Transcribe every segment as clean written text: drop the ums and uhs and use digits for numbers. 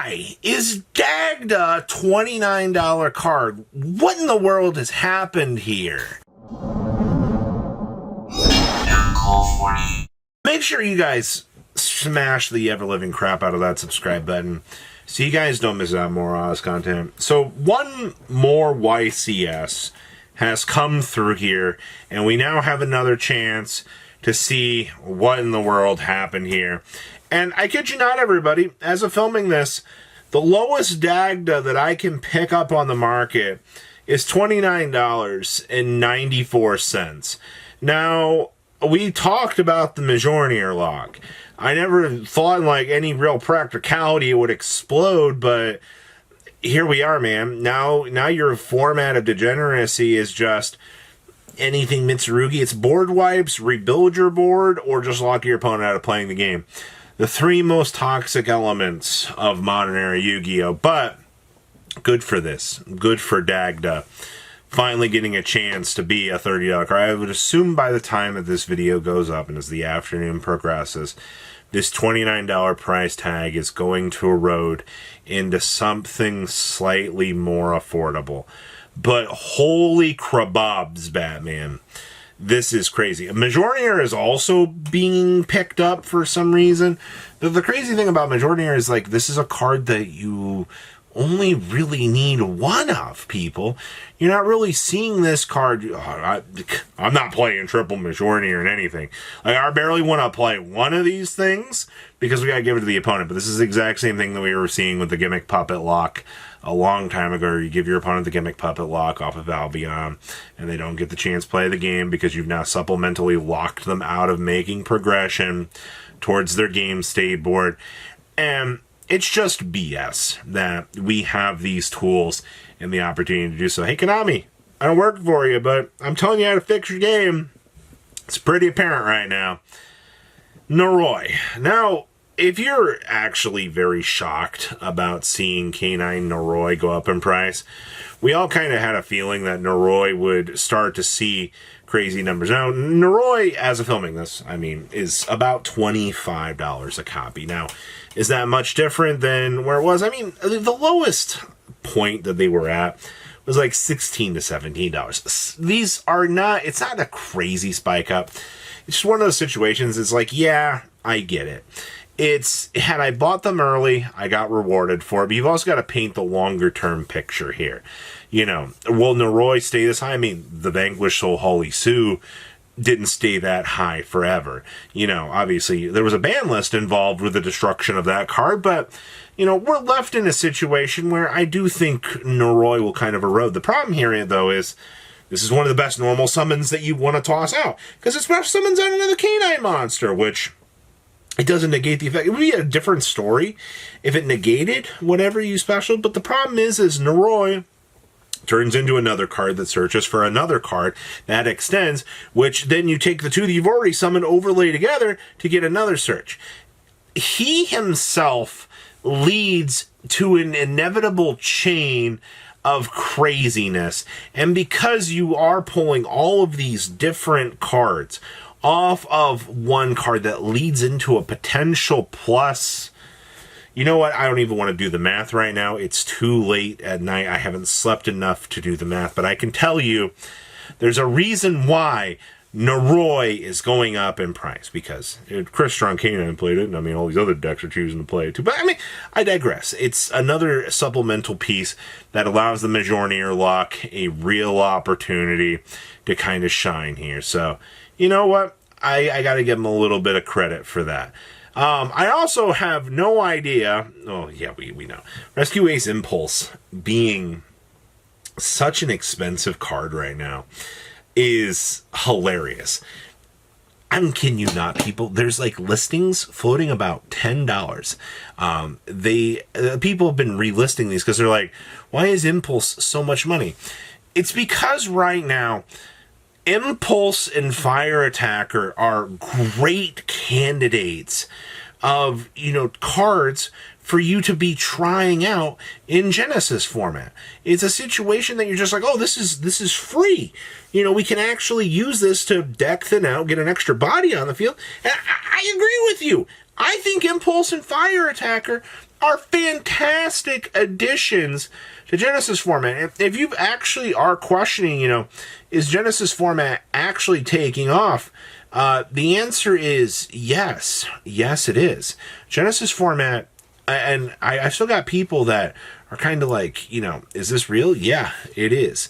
Why is Dagda a $29 card? What in the world has happened here? Make sure you guys smash the ever-living crap out of that subscribe button so you guys don't miss out more Oz content. So one more YCS has come through here, and we now have another chance to see what in the world happened here. And I kid you not, everybody, as of filming this, the lowest Dagda that I can pick up on the market is $29.94. Now, we talked about the Mjolnir lock. I never thought in like any real practicality it would explode, but here we are, man. Now your format of degeneracy is just anything Mitsurugi. It's board wipes, rebuild your board, or just lock your opponent out of playing the game. The three most toxic elements of modern era Yu-Gi-Oh! But good for this. Good for Dagda. Finally getting a chance to be a $30 card. I would assume by the time that this video goes up and as the afternoon progresses, this $29 price tag is going to erode into something slightly more affordable. But holy crabobs, Batman. This is crazy. Mjolnir is also being picked up for some reason. The crazy thing about Mjolnir is, like, this is a card that you only really need one of, people. You're not really seeing this card. I'm not playing triple Mjolnir in anything. Like, I barely want to play one of these things because we got to give it to the opponent. But this is the exact same thing that we were seeing with the Gimmick Puppet Lock a long time ago. You give your opponent the Gimmick Puppet Lock off of Albion, and they don't get the chance to play the game because you've now supplementally locked them out of making progression towards their game state board. And it's just BS that we have these tools and the opportunity to do so. Hey, Konami, I don't work for you, but I'm telling you how to fix your game. It's pretty apparent right now. Noroi. Now, if you're actually very shocked about seeing K9 Noroi go up in price, we all kind of had a feeling that Noroi would start to see crazy numbers. Now, Noroi, as of filming this, I mean, is about $25 a copy. Now, is that much different than where it was? I mean, the lowest point that they were at was like $16 to $17. These are not, it's not a crazy spike up. It's just one of those situations. It's like, yeah, I get it. It's, had I bought them early, I got rewarded for it, but you've also got to paint the longer term picture here. You know, will Noroi stay this high? I mean, the Vanquished Soul Holy Sue didn't stay that high forever. You know, obviously there was a ban list involved with the destruction of that card, but, you know, we're left in a situation where I do think Noroi will kind of erode. The problem here, though, is this is one of the best normal summons that you want to toss out, because it special summons out another canine monster, which it doesn't negate the effect. It would be a different story if it negated whatever you special, but the problem is Noroi turns into another card that searches for another card that extends, which then you take the two that you've already summoned, overlay together to get another search. He himself leads to an inevitable chain of craziness, and because you are pulling all of these different cards off of one card that leads into a potential plus. You know what? I don't even want to do the math right now. It's too late at night. I haven't slept enough to do the math, but I can tell you there's a reason why Noroi is going up in price, because Chris Strong Canine played it, and I mean, all these other decks are choosing to play it too. But I mean, I digress. It's another supplemental piece that allows the Mjolnir lock a real opportunity to kind of shine here. So, you know what? I got to give him a little bit of credit for that. I also have no idea. Oh, yeah, we know. Rescue Ace Impulse being such an expensive card right now is hilarious. I'm kidding you not, people. There's like listings floating about $10. People have been relisting these because they're like, why is Impulse so much money? It's because right now, Impulse and Fire Attacker are great candidates of, you know, cards for you to be trying out in Genesis format. It's a situation that you're just like, oh, this is free. You know, we can actually use this to deck thin out, get an extra body on the field. And I agree with you. I think Impulse and Fire Attacker are fantastic additions to Genesis format. If you actually are questioning, is Genesis format actually taking off? The answer is yes. Yes, it is. Genesis format, and I still got people that are kind of like, is this real? Yeah, it is.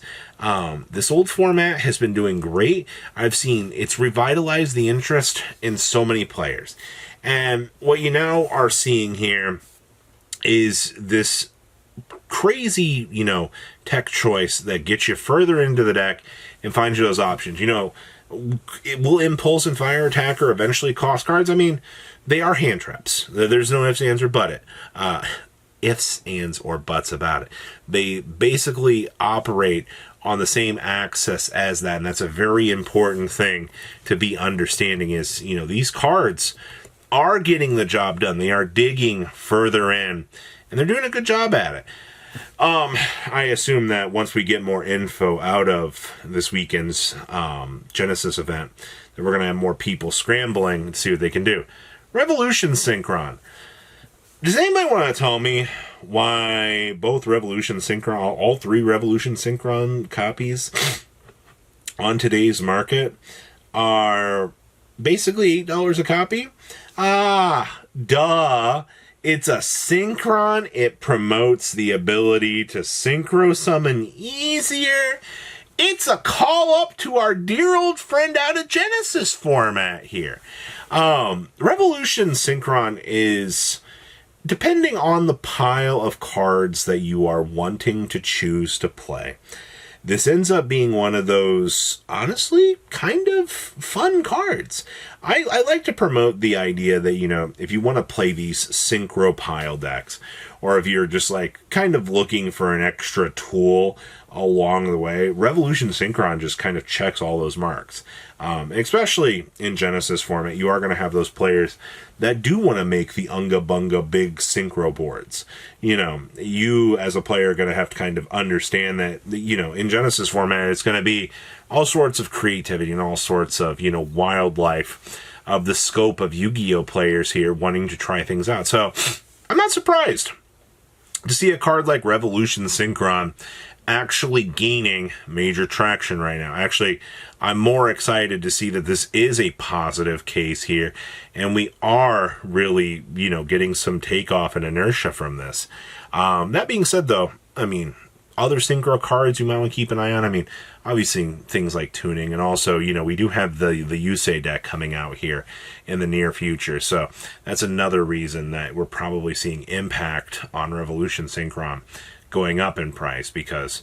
This old format has been doing great. I've seen it's revitalized the interest in so many players. And what you now are seeing here is this crazy, tech choice that gets you further into the deck and finds you those options. Will Impulse and Fire Attacker eventually cost cards? I mean, they are hand traps. There's no ifs, ands, or ifs, ands, or buts about it. They basically operate on the same axis as that, and that's a very important thing to be understanding is, these cards are getting the job done. They are digging further in, and they're doing a good job at it. I assume that once we get more info out of this weekend's Genesis event, that we're going to have more people scrambling to see what they can do. Revolution Synchron. Does anybody want to tell me why both Revolution Synchron, all three Revolution Synchron copies on today's market are basically $8 a copy? Duh. It's a Synchron. It promotes the ability to synchro summon easier. It's a call up to our dear old friend out of Genesis format here. Revolution Synchron is, depending on the pile of cards that you are wanting to choose to play, this ends up being one of those, honestly, kind of fun cards. I like to promote the idea that, if you want to play these synchro pile decks, or if you're just kind of looking for an extra tool along the way, Revolution Synchron just kind of checks all those marks. Especially in Genesis format, you are going to have those players that do want to make the unga bunga big synchro boards. You as a player are going to have to kind of understand that, in Genesis format, it's going to be all sorts of creativity and all sorts of, wildlife of the scope of Yu-Gi-Oh players here wanting to try things out. So I'm not surprised to see a card like Revolution Synchron actually gaining major traction right now. Actually, I'm more excited to see that this is a positive case here, and we are really, getting some takeoff and inertia from this. That being said, though, other synchro cards you might want to keep an eye on. Obviously things like tuning, and also, we do have the Yusei deck coming out here in the near future. So that's another reason that we're probably seeing impact on Revolution Synchron going up in price, because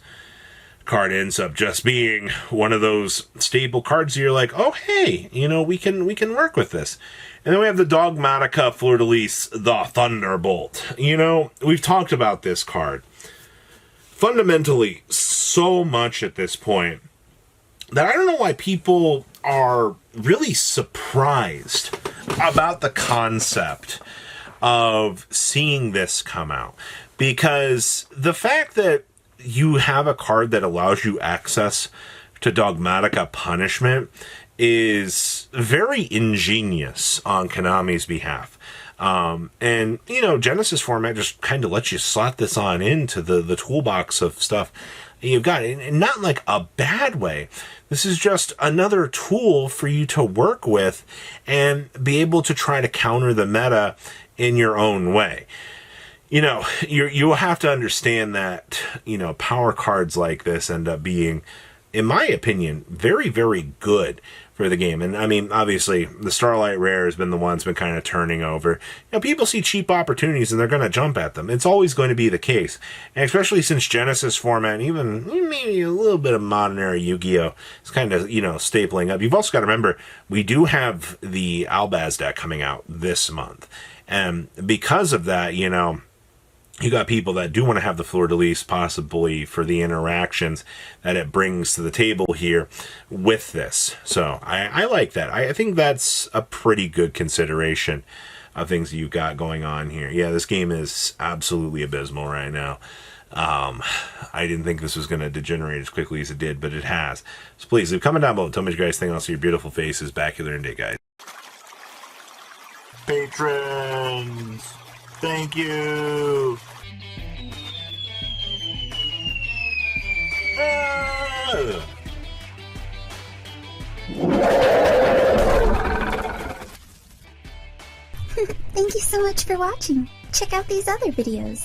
card ends up just being one of those staple cards you're like, oh hey, we can work with this. And then we have the Dogmatika Fleurdelis, the Thunderbolt. We've talked about this card fundamentally so much at this point that I don't know why people are really surprised about the concept of seeing this come out. Because the fact that you have a card that allows you access to Dogmatika Punishment is very ingenious on Konami's behalf. And, Genesis format just kind of lets you slot this on into the toolbox of stuff you've got. And not in a bad way. This is just another tool for you to work with and be able to try to counter the meta in your own way. You'll have to understand that, power cards like this end up being, in my opinion, very, very good for the game. And obviously the Starlight Rare has been the one that's been kind of turning over. People see cheap opportunities and they're going to jump at them. It's always going to be the case. And especially since Genesis format, and even maybe a little bit of modern era Yu-Gi-Oh! Is kind of, stapling up. You've also got to remember, we do have the Albaz deck coming out this month. And because of that, you got people that do want to have the Fleurdelis possibly for the interactions that it brings to the table here with this. So I like that. I think that's a pretty good consideration of things that you've got going on here. Yeah, this game is absolutely abysmal right now. I didn't think this was going to degenerate as quickly as it did, but it has. So please, leave a comment down below. Tell me what you guys think. I'll see your beautiful faces back here in a day, guys. Patrons! Thank you. Thank you so much for watching. Check out these other videos.